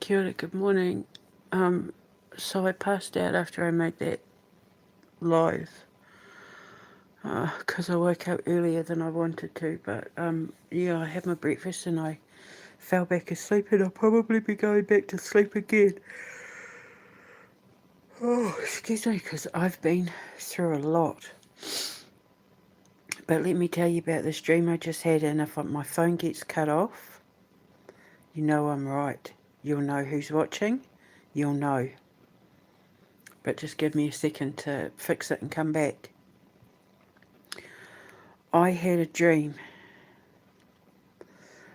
Kia ora, good morning. So I passed out after I made that live because I woke up earlier than I wanted to. But yeah, I had my breakfast and I fell back asleep, and I'll probably be going back to sleep again. Oh, excuse me, because I've been through a lot. But let me tell you about this dream I just had, and if my phone gets cut off, you know I'm right. You'll know who's watching. You'll know. But just give me a second to fix it and come back. I had a dream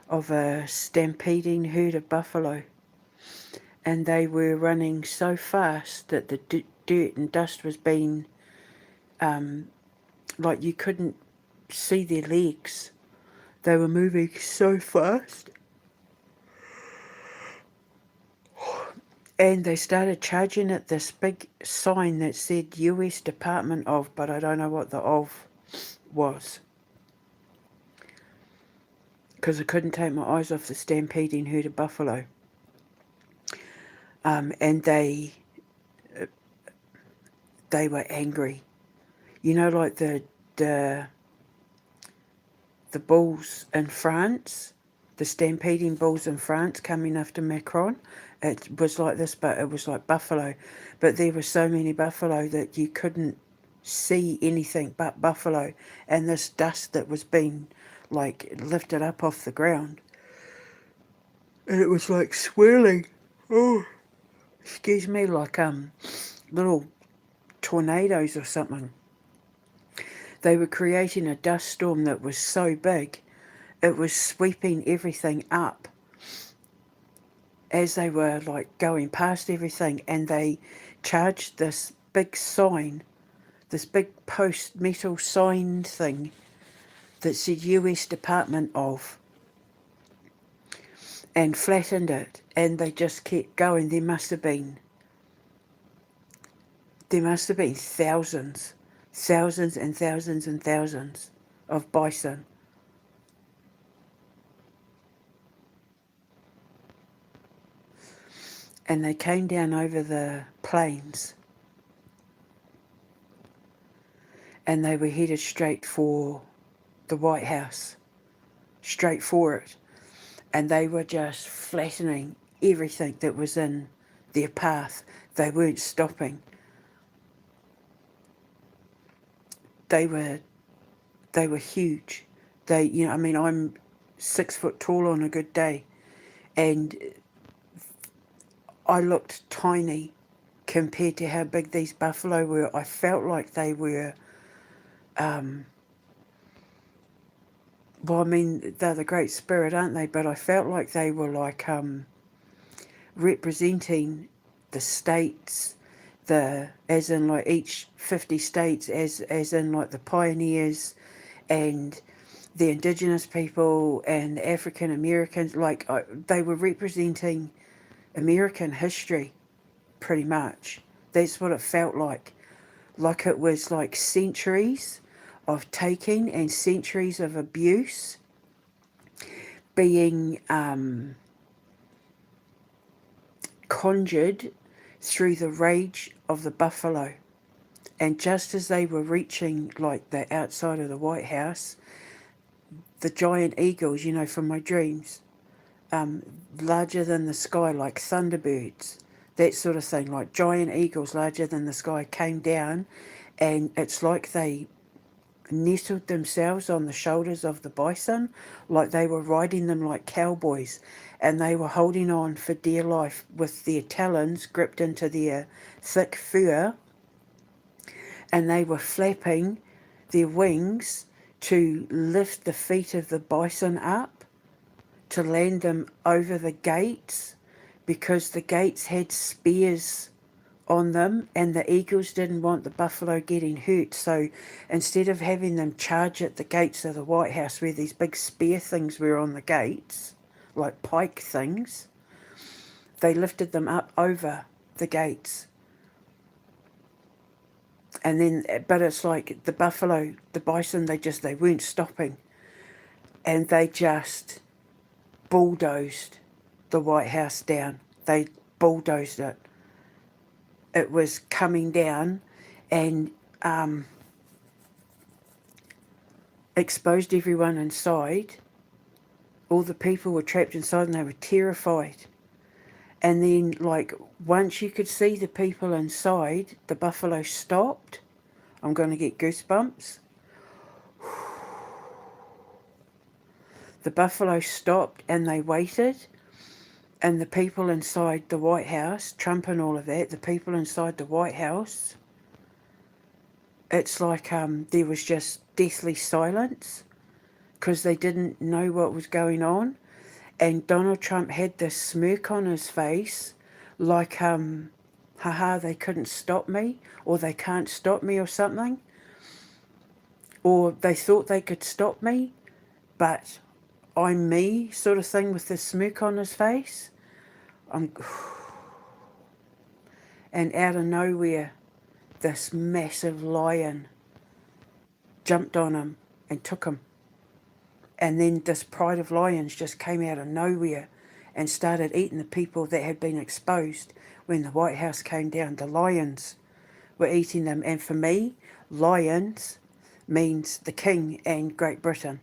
of a stampeding herd of buffalo, and they were running so fast that the dirt and dust was being, like you couldn't see their legs. They were moving so fast. And they started charging at this big sign that said US Department of, but I don't know what the of was, because I couldn't take my eyes off the stampeding herd of buffalo. And they were angry. You know, like the bulls in France, the stampeding bulls in France coming after Macron. It was like this, but it was like buffalo. But there were so many buffalo that you couldn't see anything but buffalo, and this dust that was being like lifted up off the ground. And it was like swirling. Oh, excuse me, like little tornadoes or something. They were creating a dust storm that was so big, it was sweeping everything up as they were like going past everything, and they charged this big sign, this big post metal sign thing that said US Department of, and flattened it, and they just kept going. There must have been thousands and thousands and thousands of bison. And they came down over the plains, and they were headed straight for the White House, straight for it. And they were just flattening everything that was in their path. They weren't stopping. They were huge. I'm 6 foot tall on a good day, and I looked tiny compared to how big these buffalo were. I felt like they were, they're the Great Spirit, aren't they? But I felt like they were like representing the states, as in like each 50 states, as in like the pioneers and the indigenous people and the African Americans. Like they were representing American history, pretty much. That's what it felt like. Like it was like centuries of taking and centuries of abuse being conjured through the rage of the buffalo. And just as they were reaching like the outside of the White House, the giant eagles, from my dreams, larger than the sky, like thunderbirds, that sort of thing, like giant eagles larger than the sky, came down, and it's like they nestled themselves on the shoulders of the bison, like they were riding them like cowboys, and they were holding on for dear life with their talons gripped into their thick fur, and they were flapping their wings to lift the feet of the bison up to land them over the gates, because the gates had spears on them, and the eagles didn't want the buffalo getting hurt. So instead of having them charge at the gates of the White House where these big spear things were on the gates, like pike things, they lifted them up over the gates. And then, but it's like the buffalo, the bison, they weren't stopping, and they just bulldozed the White House down. They bulldozed it. It was coming down and exposed everyone inside. All the people were trapped inside and they were terrified. And then, like, once you could see the people inside, the buffalo stopped. I'm going to get goosebumps. The buffalo stopped and they waited. And the people inside the White House, Trump and all of that, the people inside the White House, it's like there was just deathly silence because they didn't know what was going on. And Donald Trump had this smirk on his face like, haha, they couldn't stop me, or they can't stop me or something. Or they thought they could stop me, but I'm me sort of thing with this smirk on his face. And out of nowhere, this massive lion jumped on him and took him. And then this pride of lions just came out of nowhere and started eating the people that had been exposed when the White House came down. The lions were eating them. And for me, lions means the King and Great Britain.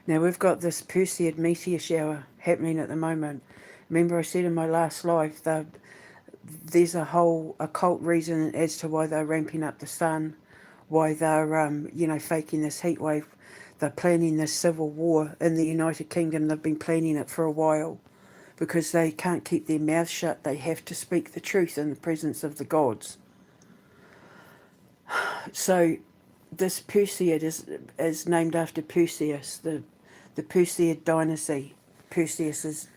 Now we've got this Perseid meteor shower happening at the moment. Remember I said in my last live, there's a whole occult reason as to why they're ramping up the sun, why they're, faking this heat wave. They're planning this civil war in the United Kingdom. They've been planning it for a while because they can't keep their mouths shut. They have to speak the truth in the presence of the gods. So this Perseid is named after Perseus, the Perseid dynasty. Perseus is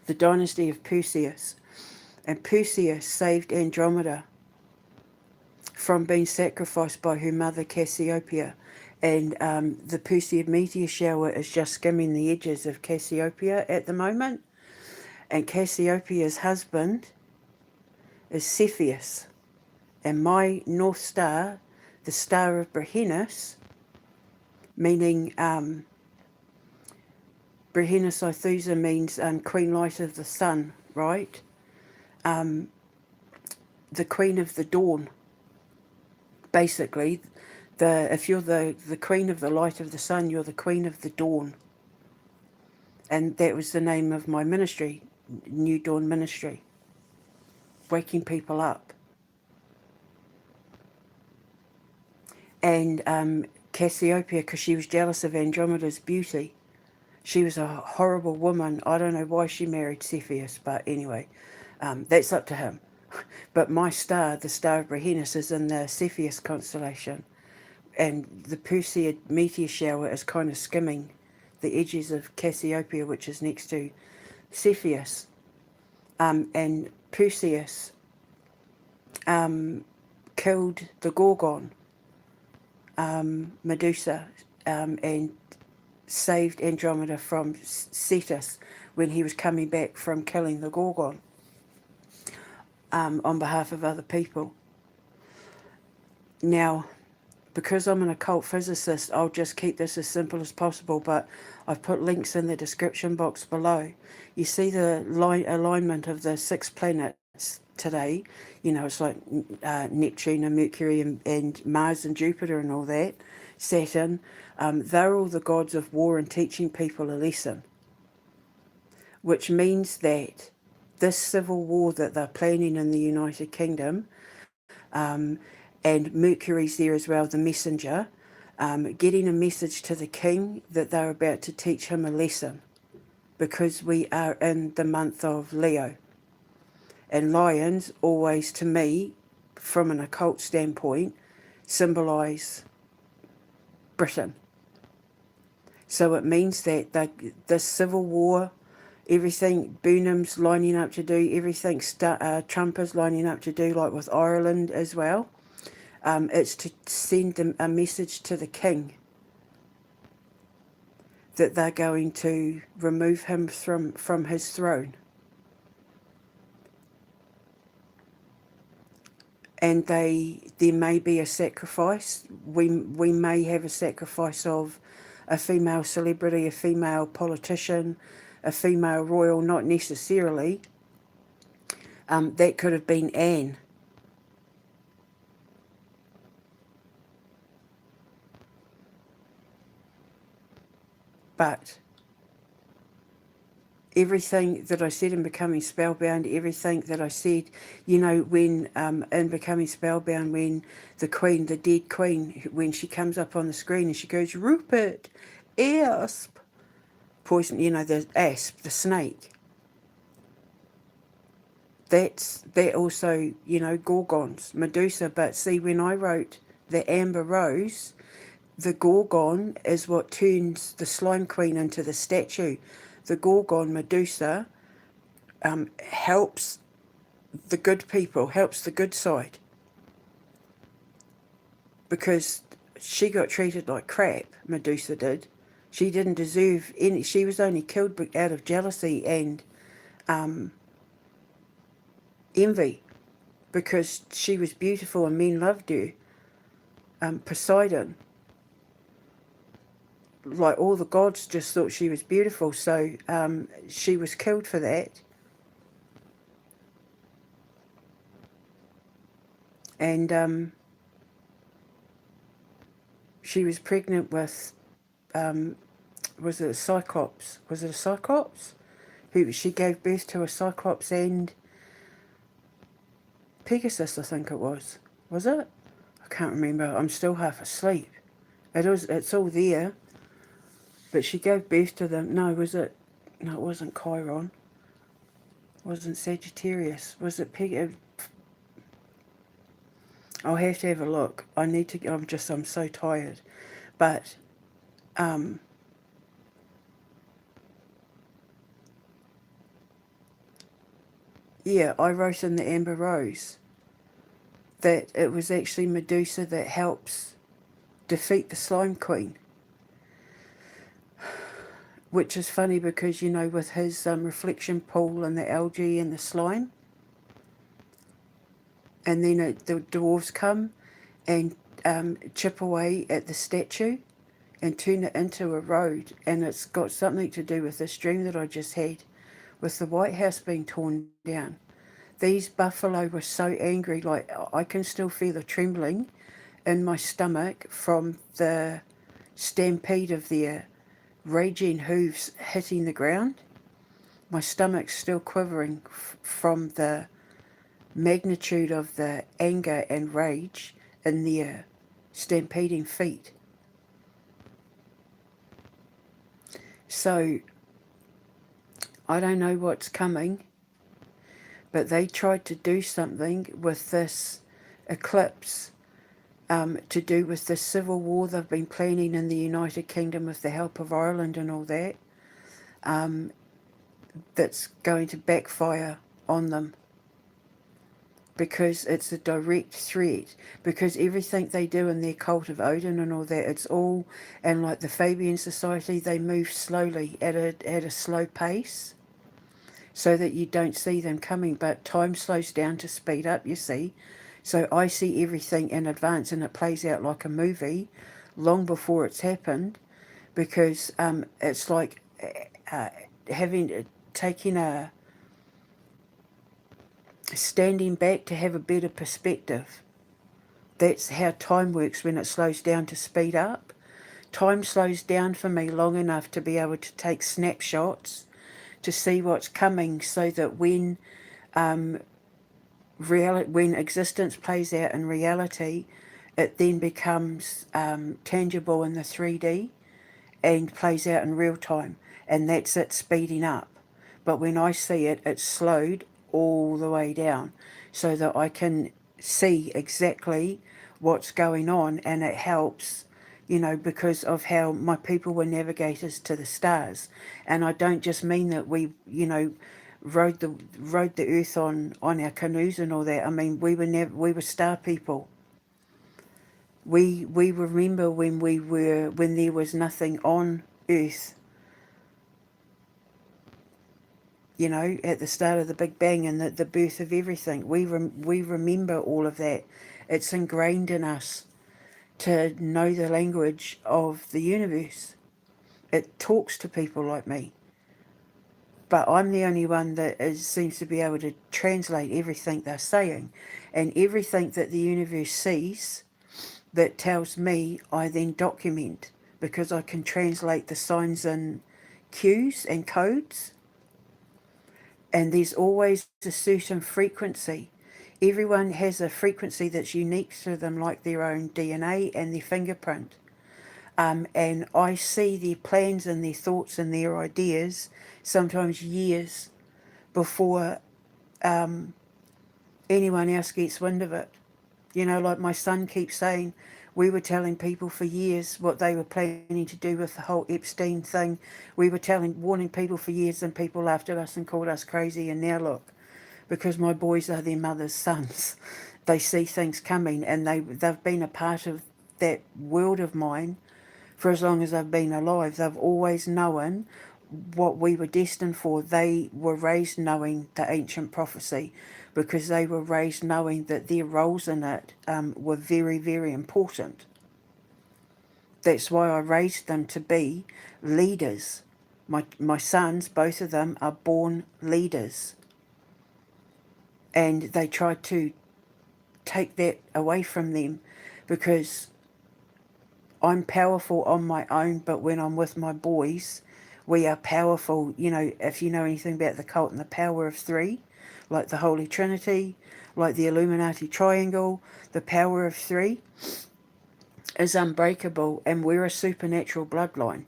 the dynasty of Perseus. And Perseus saved Andromeda from being sacrificed by her mother Cassiopeia. And the Perseid meteor shower is just skimming the edges of Cassiopeia at the moment. And Cassiopeia's husband is Cepheus. And my North Star, the Star of Brihenus, meaning Brihenus Ithusa means Queen Light of the Sun, right? The Queen of the Dawn. Basically, if you're the Queen of the Light of the Sun, you're the Queen of the Dawn. And that was the name of my ministry, New Dawn Ministry. Waking people up. And Cassiopeia, because she was jealous of Andromeda's beauty. She was a horrible woman. I don't know why she married Cepheus, but anyway, that's up to him. But my star, the Star of Brihenus, is in the Cepheus constellation. And the Perseid meteor shower is kind of skimming the edges of Cassiopeia, which is next to Cepheus. And Perseus killed the Gorgon, Medusa, and saved Andromeda from Cetus when he was coming back from killing the Gorgon on behalf of other people. Now, because I'm an occult physicist, I'll just keep this as simple as possible, but I've put links in the description box below. You see the alignment of the 6 planets today. It's like Neptune and Mercury and Mars and Jupiter and all that. Saturn. They're all the gods of war and teaching people a lesson. Which means that this civil war that they're planning in the United Kingdom, and Mercury's there as well, the messenger, getting a message to the king that they're about to teach him a lesson, because we are in the month of Leo. And lions always, to me, from an occult standpoint, symbolise Britain. So it means that the civil war, everything Burnham's lining up to do, everything Trump is lining up to do, like with Ireland as well, it's to send a message to the king that they're going to remove him from his throne. and there may be a sacrifice. We may have a sacrifice of a female celebrity, a female politician, a female royal, not necessarily. That could have been Anne. But everything that I said in Becoming Spellbound, everything that I said, when in Becoming Spellbound, when the Queen, the dead Queen, when she comes up on the screen and she goes, Rupert, asp, poison, the asp, the snake. That also, Gorgons, Medusa. But see, when I wrote the Amber Rose, the Gorgon is what turns the Slime Queen into the statue. The Gorgon, Medusa, helps the good people, helps the good side. Because she got treated like crap, Medusa did. She didn't deserve any. She was only killed out of jealousy and envy, because she was beautiful and men loved her. Poseidon, like all the gods, just thought she was beautiful, so she was killed for that. And she was pregnant with, was it a Cyclops? Was it a Cyclops? She gave birth to a Cyclops and Pegasus, I think it was. Was it? I can't remember. I'm still half asleep. It's all there. But she gave birth to them. No, was it? No, it wasn't Chiron. It wasn't Sagittarius. Was it Pegasus? I'll have to have a look. I need to. I'm so tired. But yeah, I wrote in the Amber Rose that it was actually Medusa that helps defeat the Slime Queen. Which is funny because, with his reflection pool and the algae and the slime, and then the dwarves come and chip away at the statue and turn it into a road. And it's got something to do with this dream that I just had with the White House being torn down. These buffalo were so angry, like I can still feel the trembling in my stomach from the stampede of their raging hooves hitting the ground. My stomach's still quivering from the magnitude of the anger and rage in their stampeding feet. So I don't know what's coming, but they tried to do something with this eclipse, to do with the civil war they've been planning in the United Kingdom with the help of Ireland and all that, that's going to backfire on them, because it's a direct threat, because everything they do in their cult of Odin and all that, it's all, and like the Fabian Society, they move slowly at a slow pace so that you don't see them coming, but time slows down to speed up, you see. So I see everything in advance and it plays out like a movie long before it's happened, because it's like standing back to have a better perspective. That's how time works when it slows down to speed up. Time slows down for me long enough to be able to take snapshots to see what's coming, so that when existence plays out in reality, it then becomes tangible in the 3D and plays out in real time, and that's it speeding up. But when I see it, it's slowed all the way down so that I can see exactly what's going on, and it helps, because of how my people were navigators to the stars. And I don't just mean that we, rode the earth on our canoes and all that. I mean, we were star people. We remember when there was nothing on earth. you know, at the start of the Big Bang and the birth of everything. We remember all of that. It's ingrained in us to know the language of the universe. It talks to people like me. But I'm the only one that seems to be able to translate everything they're saying. And everything that the universe sees that tells me, I then document, because I can translate the signs and cues and codes. And there's always a certain frequency. Everyone has a frequency that's unique to them, like their own DNA and their fingerprint. And I see their plans and their thoughts and their ideas sometimes years before anyone else gets wind of it. You know, like my son keeps saying, we were telling people for years what they were planning to do with the whole Epstein thing. We were warning people for years, and people laughed at us and called us crazy. And now look, because my boys are their mother's sons, they see things coming, and they've been a part of that world of mine for as long as I've been alive. They've always known what we were destined for. They were raised knowing the ancient prophecy, because they were raised knowing that their roles in it were very, very important. That's why I raised them to be leaders. My sons, both of them, are born leaders. And they tried to take that away from them, because I'm powerful on my own, but when I'm with my boys, we are powerful. You know, if you know anything about the cult and the power of three, like the Holy Trinity, like the Illuminati Triangle, the power of three is unbreakable, and we're a supernatural bloodline.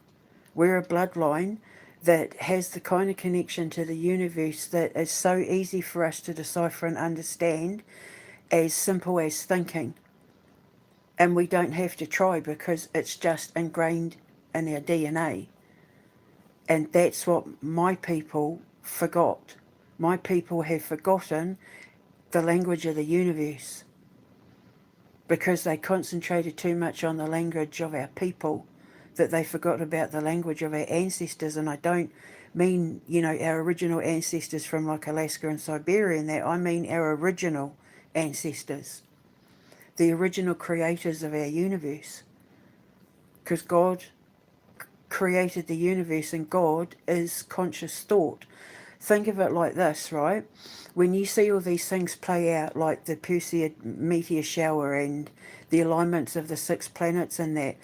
We're a bloodline that has the kind of connection to the universe that is so easy for us to decipher and understand, as simple as thinking. And we don't have to try, because it's just ingrained in our DNA. And that's what my people forgot. My people have forgotten the language of the universe, because they concentrated too much on the language of our people, that they forgot about the language of our ancestors. And I don't mean, you know, our original ancestors from like Alaska and Siberia and that. I mean our original ancestors, the original creators of our universe. Because God created the universe, and God is conscious thought. Think of it like this, right? When you see all these things play out, like the Perseid meteor shower and the alignments of the 6 planets and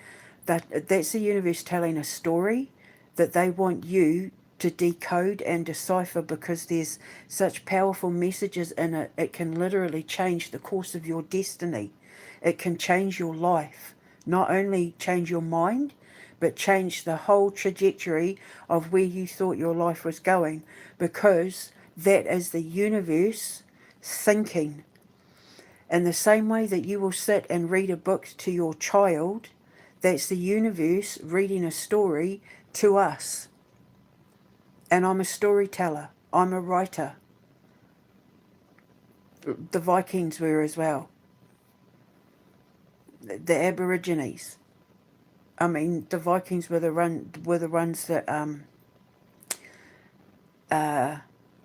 that's the universe telling a story that they want you to decode and decipher, because there's such powerful messages in it. It can literally change the course of your destiny. It can change your life. Not only change your mind, but change the whole trajectory of where you thought your life was going, because that is the universe thinking. In the same way that you will sit and read a book to your child, that's the universe reading a story to us. And I'm a storyteller. I'm a writer. The Vikings were as well. The Aborigines. I mean, the Vikings were the ones that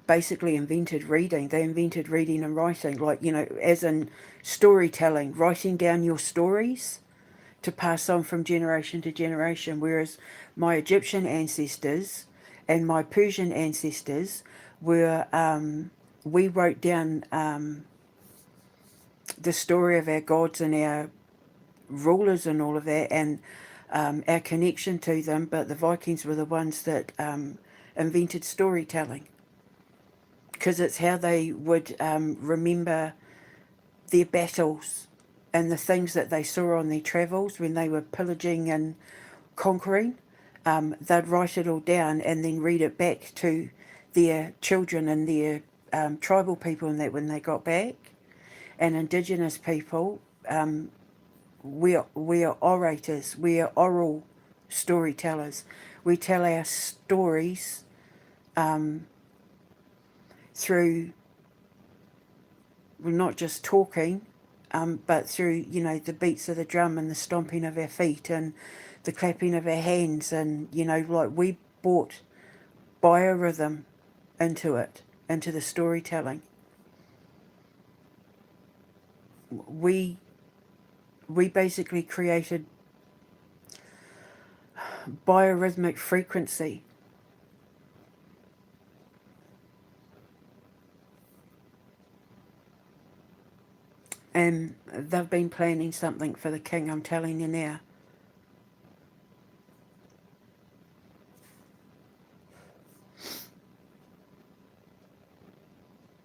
basically invented reading. They invented reading and writing, like, you know, as in storytelling, writing down your stories to pass on from generation to generation. Whereas my Egyptian ancestors and my Persian ancestors were, we wrote down the story of our gods and our rulers and all of that, and our connection to them. But the Vikings were the ones that invented storytelling, because it's how they would remember their battles and the things that they saw on their travels when they were pillaging and conquering. They'd write it all down and then read it back to their children and their tribal people, and that when they got back. And Indigenous people, we are orators, we are oral storytellers. We tell our stories through, we're not just talking, but through, you know, the beats of the drum and the stomping of our feet and the clapping of our hands. And, you know, like we bought biorhythm into it, into the storytelling. We basically created biorhythmic frequency, and they've been planning something for the king, I'm telling you now.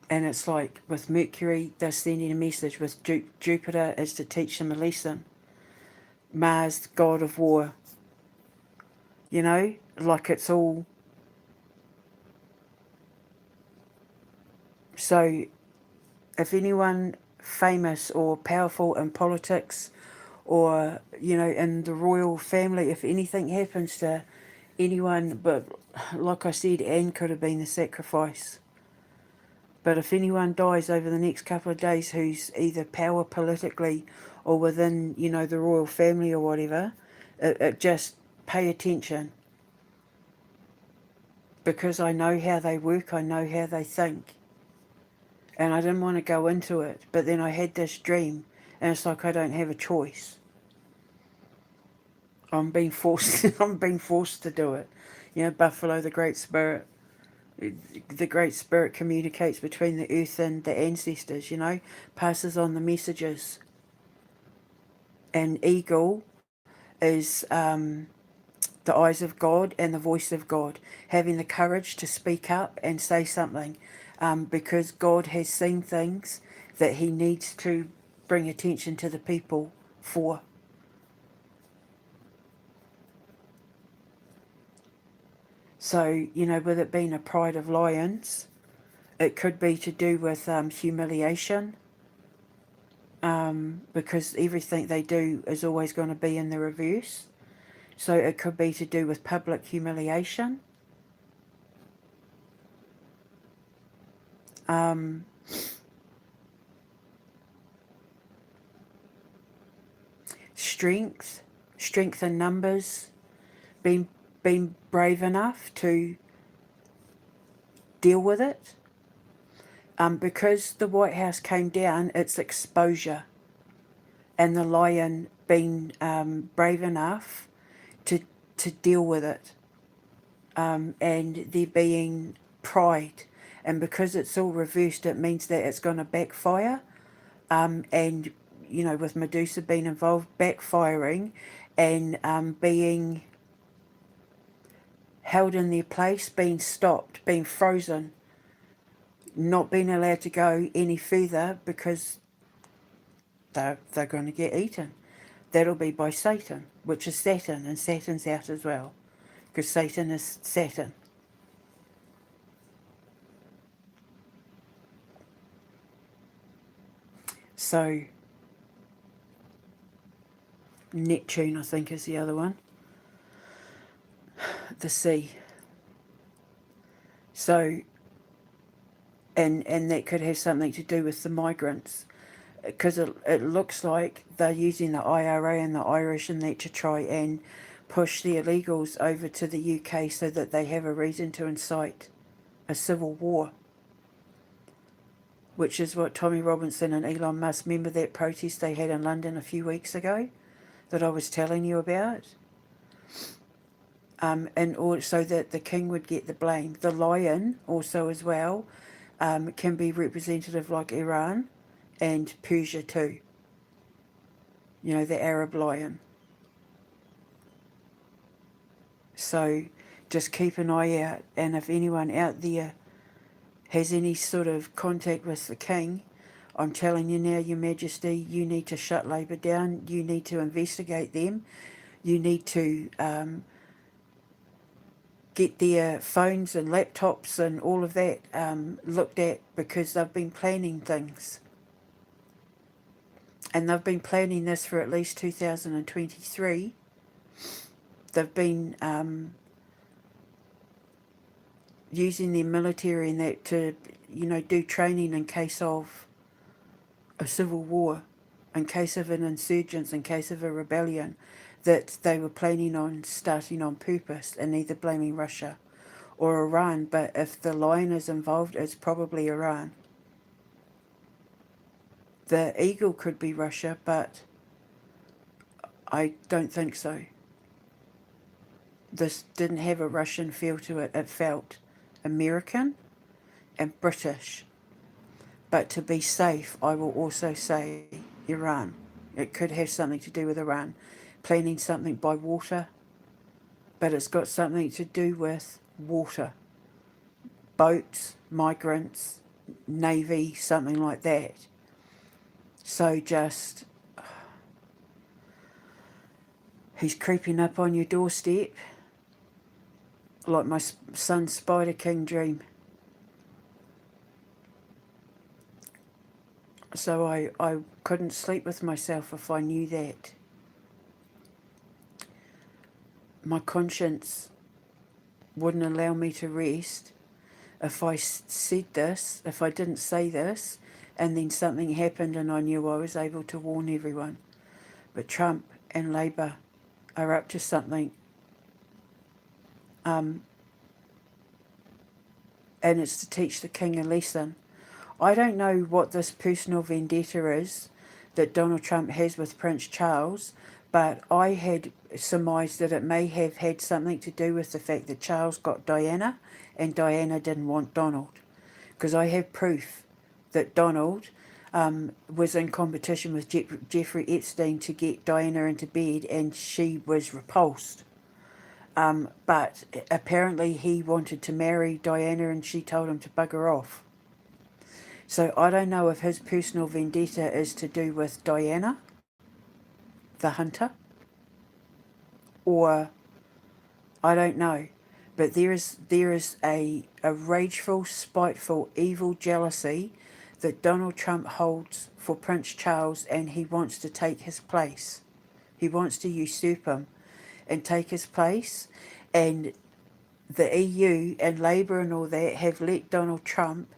And it's like with Mercury, they're sending a message. With Jupiter, is to teach them a lesson. Mars, god of war. You know, like it's all. So, if anyone famous or powerful in politics, or in the royal family, if anything happens to anyone, but like I said, Anne could have been the sacrifice. But if anyone dies over the next couple of days who's either power politically or within, the royal family or whatever, it just pay attention. Because I know how they work, I know how they think. And I didn't want to go into it, but then I had this dream, and it's like I don't have a choice. I'm being forced. I'm being forced to do it. Buffalo, the Great Spirit. The Great Spirit communicates between the earth and the ancestors. Passes on the messages. And eagle is the eyes of God and the voice of God, having the courage to speak up and say something, because God has seen things that He needs to bring attention to the people for. So, with it being a pride of lions, it could be to do with humiliation, because everything they do is always going to be in the reverse. So it could be to do with public humiliation. Strength in numbers, being brave enough to deal with it. Because the White House came down, it's exposure, and the lion being brave enough to deal with it, and there being pride, and because it's all reversed, it means that it's going to backfire, and with Medusa being involved, backfiring, and being held in their place, being stopped, being frozen, not being allowed to go any further because they're going to get eaten. That'll be by Satan, which is Saturn, and Saturn's out as well, because Satan is Saturn. So, Neptune, I think, is the other one. The sea. So, and that could have something to do with the migrants, because it looks like they're using the IRA and the Irish and that to try and push the illegals over to the UK so that they have a reason to incite a civil war, which is what Tommy Robinson and Elon Musk, remember that protest they had in London a few weeks ago that I was telling you about? And also that the king would get the blame. The lion also as well can be representative like Iran and Persia too. The Arab lion. So just keep an eye out, and if anyone out there has any sort of contact with the king, I'm telling you now, Your Majesty, you need to shut Labour down. You need to investigate them. You need to get their phones and laptops and all of that looked at, because they've been planning things. And they've been planning this for at least 2023. They've been using their military and that to, do training in case of a civil war, in case of an insurgence, in case of a rebellion, that they were planning on starting on purpose and either blaming Russia or Iran, but if the lion is involved, it's probably Iran. The eagle could be Russia, but I don't think so. This didn't have a Russian feel to it. It felt American and British. But to be safe, I will also say Iran. It could have something to do with Iran. Planning something by water, but it's got something to do with water. Boats, migrants, navy, something like that. So just, he's creeping up on your doorstep like my son's Spider King dream. So I couldn't sleep with myself if I knew that. My conscience wouldn't allow me to rest if I said this, if I didn't say this, and then something happened and I knew I was able to warn everyone. But Trump and Labour are up to something. And it's to teach the king a lesson. I don't know what this personal vendetta is that Donald Trump has with Prince Charles, but I had surmised that it may have had something to do with the fact that Charles got Diana and Diana didn't want Donald. Because I have proof that Donald was in competition with Jeffrey Epstein to get Diana into bed, and she was repulsed. But apparently he wanted to marry Diana and she told him to bugger off. So I don't know if his personal vendetta is to do with Diana, the hunter, or I don't know. But there is a rageful, spiteful, evil jealousy that Donald Trump holds for Prince Charles, and he wants to take his place. He wants to usurp him and take his place. And the EU and Labour and all that have let Donald Trump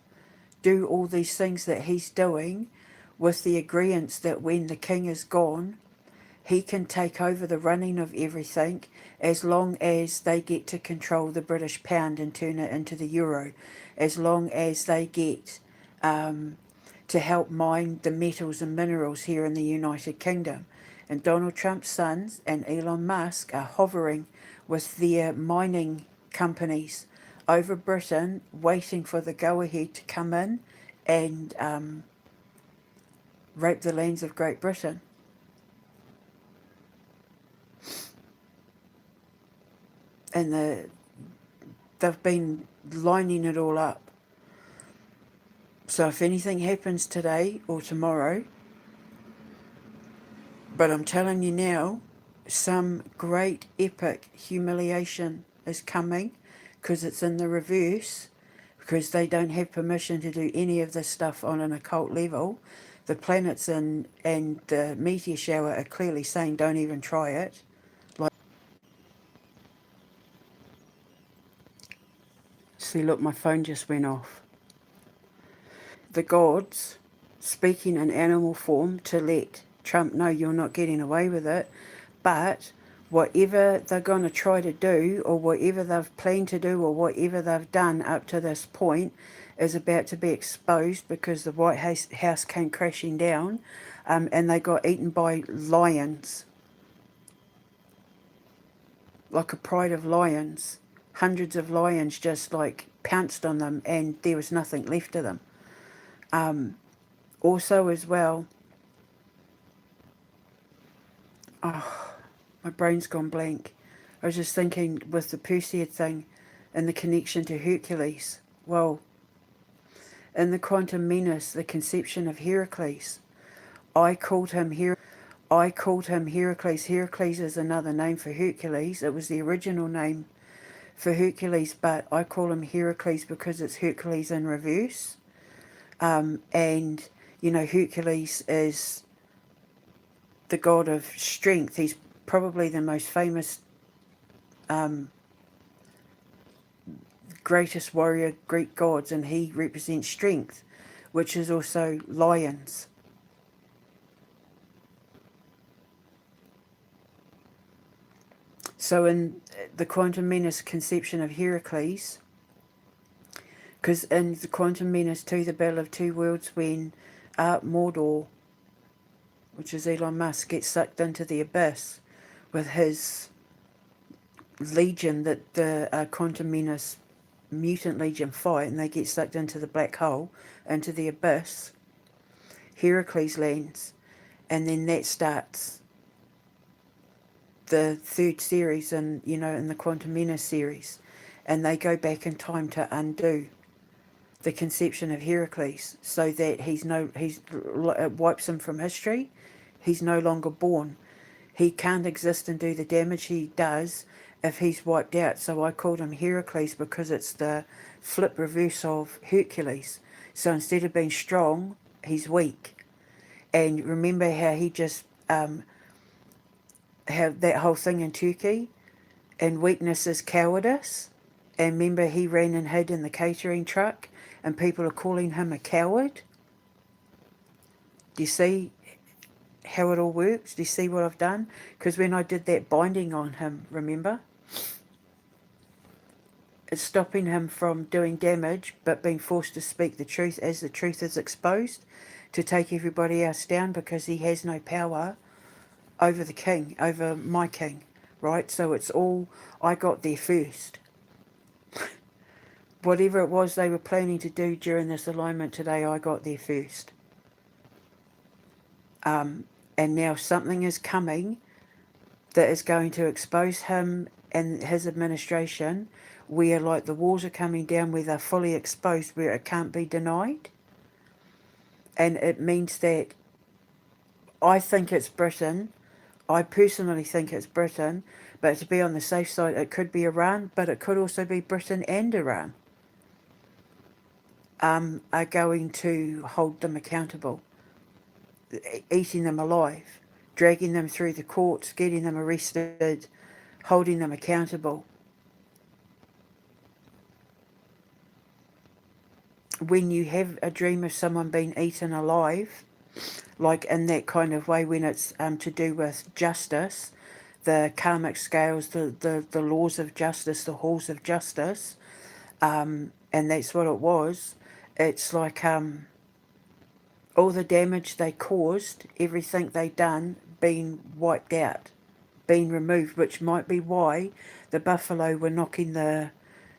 do all these things that he's doing with the agreement that when the king is gone, he can take over the running of everything as long as they get to control the British pound and turn it into the euro, as long as they get to help mine the metals and minerals here in the United Kingdom. And Donald Trump's sons and Elon Musk are hovering with their mining companies over Britain, waiting for the go-ahead to come in and rape the lands of Great Britain. And they've been lining it all up. So if anything happens today or tomorrow, but I'm telling you now, some great epic humiliation is coming, because it's in the reverse, because they don't have permission to do any of this stuff on an occult level. The planets and the meteor shower are clearly saying don't even try it. See, look, my phone just went off. The gods speaking in animal form to let Trump know you're not getting away with it, but whatever they're going to try to do, or whatever they've planned to do, or whatever they've done up to this point is about to be exposed, because the White House came crashing down, and they got eaten by lions, like a pride of lions. Hundreds of lions just like pounced on them, and there was nothing left of them. Also as well, my brain's gone blank. I was just thinking with the Perseid thing and the connection to Hercules. Well, in the Quantum Menace, the conception of Heracles, I called him Heracles. Heracles is another name for Hercules. It was the original name for Hercules, but I call him Heracles because it's Hercules in reverse. And, you know, Hercules is the god of strength. He's probably the most famous, greatest warrior Greek gods, and he represents strength, which is also lions. So in the Quantum Menace conception of Heracles, Because in the Quantum Menace 2, The Battle of Two Worlds, when Mordor, which is Elon Musk, gets sucked into the abyss with his legion that the Quantum Menace mutant legion fight, and they get sucked into the black hole, into the abyss, Heracles lands, and then that starts the third series in the Quantum Menace series, and they go back in time to undo the conception of Heracles so that it wipes him from history. He's no longer born. He can't exist and do the damage he does if he's wiped out. So I called him Heracles because it's the flip reverse of Hercules. So instead of being strong, he's weak. And remember how he just have that whole thing in Turkey, and weakness is cowardice. And remember, he ran and hid in the catering truck, and people are calling him a coward. Do you see how it all works? Do you see what I've done? Because when I did that binding on him, remember? It's stopping him from doing damage, but being forced to speak the truth as the truth is exposed, to take everybody else down, because he has no power over the king, over my king, right? So it's all, I got there first. Whatever it was they were planning to do during this alignment today, I got there first. And now something is coming that is going to expose him and his administration, where like the walls are coming down, where they're fully exposed, where it can't be denied. And it means that I think it's Britain. I personally think it's Britain, but to be on the safe side, it could be Iran, but it could also be Britain and Iran are going to hold them accountable, eating them alive, dragging them through the courts, getting them arrested, holding them accountable. When you have a dream of someone being eaten alive, like in that kind of way, when it's to do with justice, the karmic scales, the laws of justice, the halls of justice, and that's what it was. It's like all the damage they caused, everything they done, being wiped out, being removed, which might be why the Buffalo were knocking the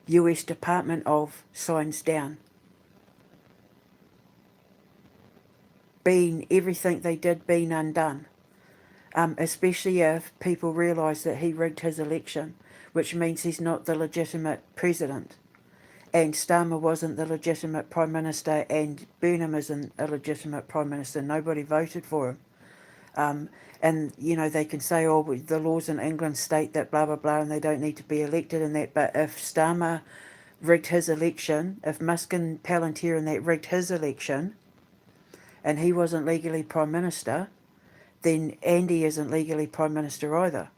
US Department of signs down. Being everything they did being undone. Especially if people realise that he rigged his election, which means he's not the legitimate president. And Starmer wasn't the legitimate Prime Minister, and Burnham isn't a legitimate Prime Minister. Nobody voted for him. And, they can say, oh, the laws in England state that blah, blah, blah, and they don't need to be elected and that. But if Starmer rigged his election, if Musk and Palantir and that rigged his election, and he wasn't legally Prime Minister, then Andy isn't legally Prime Minister either.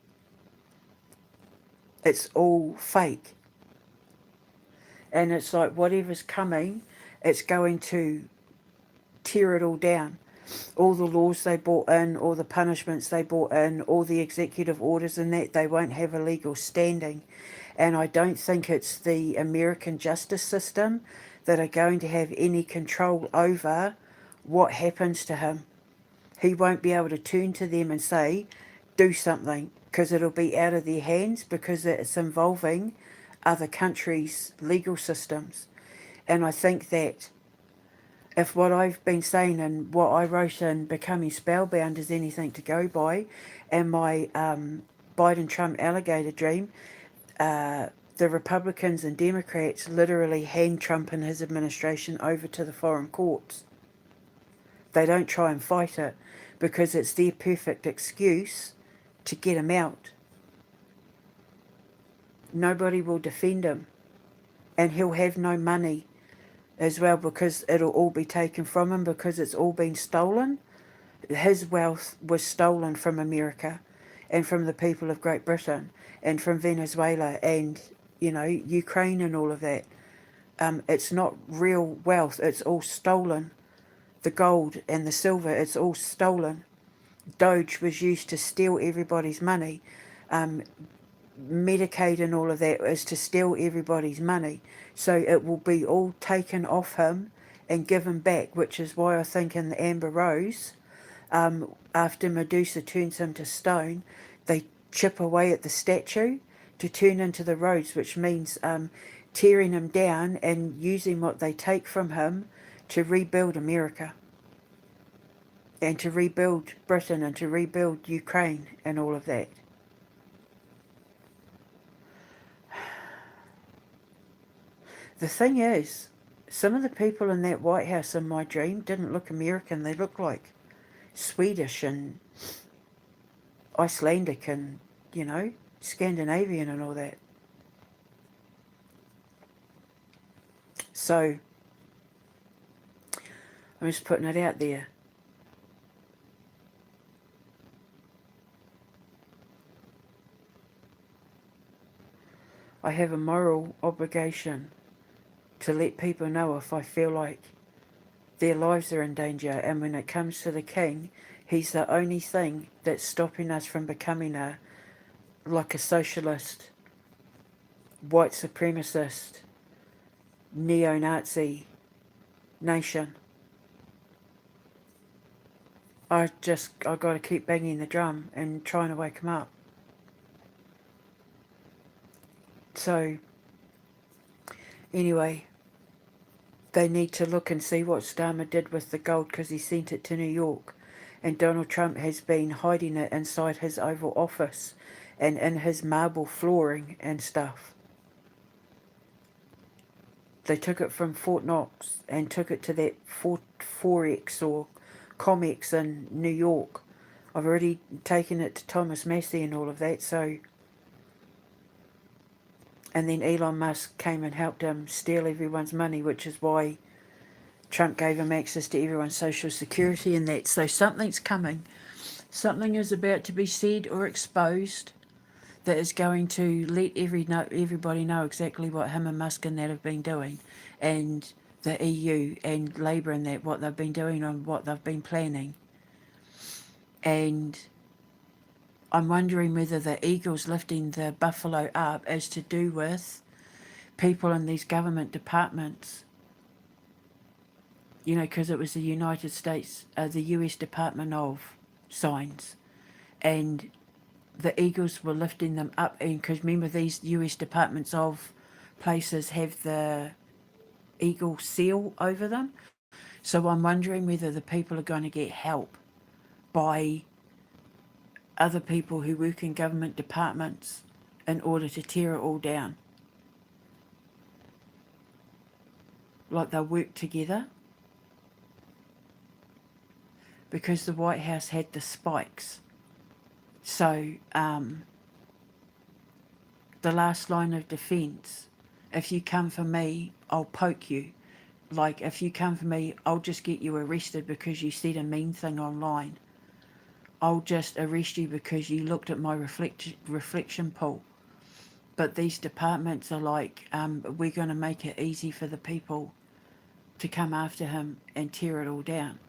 It's all fake. And it's like whatever's coming, it's going to tear it all down. All the laws they brought in, all the punishments they brought in, all the executive orders and that, they won't have a legal standing. And I don't think it's the American justice system that are going to have any control over what happens to him. He won't be able to turn to them and say, do something, because it'll be out of their hands, because it's involving other countries' legal systems. And I think that if what I've been saying and what I wrote in Becoming Spellbound is anything to go by, and my Biden-Trump alligator dream, the Republicans and Democrats literally hand Trump and his administration over to the foreign courts. They don't try and fight it because it's their perfect excuse to get him out. Nobody will defend him, and he'll have no money as well, because it'll all be taken from him, because it's all been stolen. His wealth was stolen from America and from the people of Great Britain and from Venezuela and, Ukraine and all of that. It's not real wealth. It's all stolen. The gold and the silver, it's all stolen. Doge was used to steal everybody's money. Medicaid and all of that is to steal everybody's money. So it will be all taken off him and given back, which is why I think in the Amber Rose, after Medusa turns him to stone, they chip away at the statue to turn into the rose, which means tearing him down and using what they take from him to rebuild America and to rebuild Britain and to rebuild Ukraine and all of that. The thing is, some of the people in that White House in my dream didn't look American. They looked like Swedish and Icelandic and, Scandinavian and all that. So, I'm just putting it out there. I have a moral obligation to let people know if I feel like their lives are in danger, and when it comes to the king, he's the only thing that's stopping us from becoming a socialist, white supremacist, neo-Nazi nation. I got to keep banging the drum and trying to wake him up. So, anyway, they need to look and see what Starmer did with the gold, because he sent it to New York, and Donald Trump has been hiding it inside his Oval Office and in his marble flooring and stuff. They took it from Fort Knox and took it to that Forex or Comex in New York. I've already taken it to Thomas Massey and all of that, so... And then Elon Musk came and helped him steal everyone's money, which is why Trump gave him access to everyone's social security and that. So something's coming. Something is about to be said or exposed that is going to let everybody know exactly what him and Musk and that have been doing, and the EU and Labour and that, what they've been doing and what they've been planning. And I'm wondering whether the eagles lifting the buffalo up is to do with people in these government departments. Because it was the United States, the US Department of Signs. And the eagles were lifting them up. And because remember, these US Departments of places have the eagle seal over them. So I'm wondering whether the people are going to get help by other people who work in government departments in order to tear it all down. Like they'll work together. Because the White House had the spikes. So, the last line of defence, if you come for me, I'll poke you. Like, if you come for me, I'll just get you arrested because you said a mean thing online. I'll just arrest you because you looked at my reflection pool. But these departments are like, we're going to make it easy for the people to come after him and tear it all down.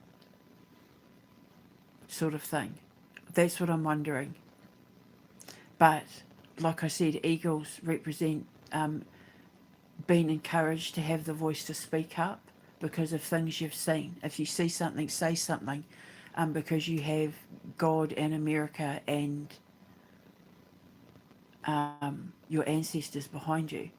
Sort of thing. That's what I'm wondering. But, like I said, eagles represent being encouraged to have the voice to speak up because of things you've seen. If you see something, say something. Because you have God and America and your ancestors behind you.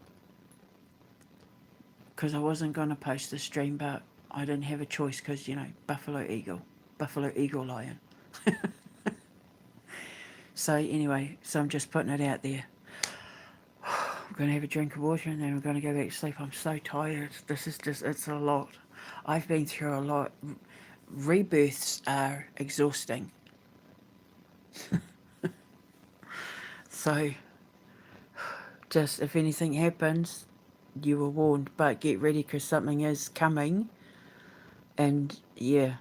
Because I wasn't going to post the stream, but I didn't have a choice because, Buffalo Eagle Lion. So anyway, I'm just putting it out there. I'm going to have a drink of water and then I'm going to go back to sleep. I'm so tired. It's a lot. I've been through a lot. Rebirths are exhausting. So, just if anything happens, you were warned, but get ready because something is coming. And yeah,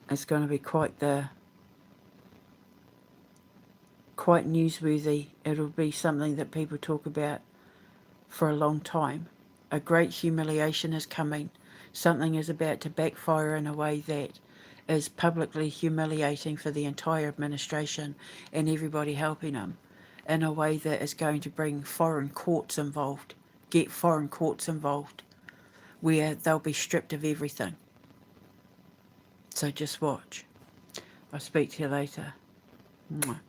it's going to be quite newsworthy. It'll be something that people talk about for a long time. A great humiliation is coming. Something is about to backfire in a way that is publicly humiliating for the entire administration and everybody helping them. in a way that is going to bring foreign courts involved, get foreign courts involved, where they'll be stripped of everything. So just watch. I'll speak to you later. Mwah.